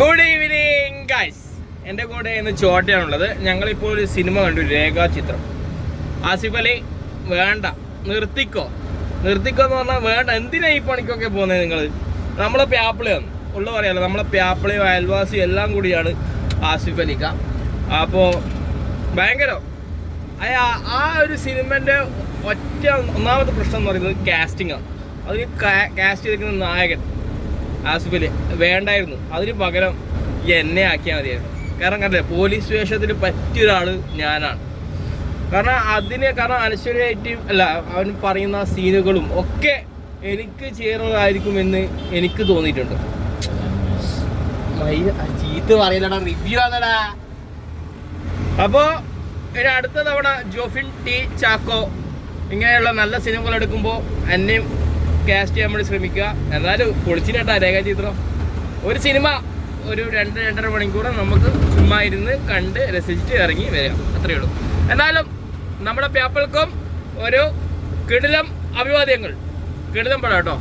Good evening guys. എൻ്റെ കൂടെ ഇന്ന് ചോട്ടയാണുള്ളത്. ഞങ്ങളിപ്പോൾ ഒരു സിനിമ കണ്ടു, രേഖാചിത്രം. ആസിഫ് അലി വേണ്ട, നിർത്തിക്കോ എന്ന് പറഞ്ഞാൽ വേണ്ട. എന്തിനാ ഈ പണിക്കൊക്കെ പോകുന്നത് നിങ്ങൾ? നമ്മളെ പ്യാപ്പിളയാണ് ഉള്ള പറയാലോ, നമ്മളെ പ്യാപ്പിളയും അയൽവാസിയും എല്ലാം കൂടിയാണ് ആസിഫ് അലിക്ക. അപ്പോൾ ഭയങ്കരം ആ ഒരു സിനിമൻ്റെ ഒന്നാമത്തെ പ്രശ്നം എന്ന് പറയുന്നത് കാസ്റ്റിങ്ങാണ്. അതിന് കാസ്റ്റ് ചെയ്തിരിക്കുന്ന നായകൻ ആസിഫ് അലി വേണ്ടായിരുന്നു. അതിന് പകരം എന്നെ ആക്കിയാൽ മതിയായിരുന്നു. കാരണം കണ്ടില്ലേ, പോലീസ് വേഷത്തിന് പറ്റിയൊരാൾ ഞാനാണ്. കാരണം അനശ്വരമായിട്ട് അല്ല, അവൻ പറയുന്ന സീനുകളും ഒക്കെ എനിക്ക് ചേർന്നതായിരിക്കുമെന്ന് എനിക്ക് തോന്നിയിട്ടുണ്ട്. ചീത്ത പറയില്ലടാ, റിവ്യൂ ആണടാ. അപ്പോൾ ഇനി അടുത്ത തവണ ജോഫിൻ ടി ചാക്കോ ഇങ്ങനെയുള്ള നല്ല സിനിമകൾ എടുക്കുമ്പോൾ എന്നെയും കാസ്റ്റ് ചെയ്യാൻ വേണ്ടി ശ്രമിക്കുക. എന്നാലും പൊളിച്ചിട്ടാ രേഖാചിത്രം. ഒരു സിനിമ ഒരു 2-2.5 മണിക്കൂർ നമുക്ക് ചുമ്മാ ഇരുന്ന് കണ്ട് രസിച്ചിട്ട് ഇറങ്ങി വരിക, അത്രയേ ഉള്ളൂ. എന്നാലും നമ്മുടെ പ്യാപ്പിൾക്കും ഒരു കിടിലം അഭിവാദ്യങ്ങൾ. കിടിലം പടം കേട്ടോ.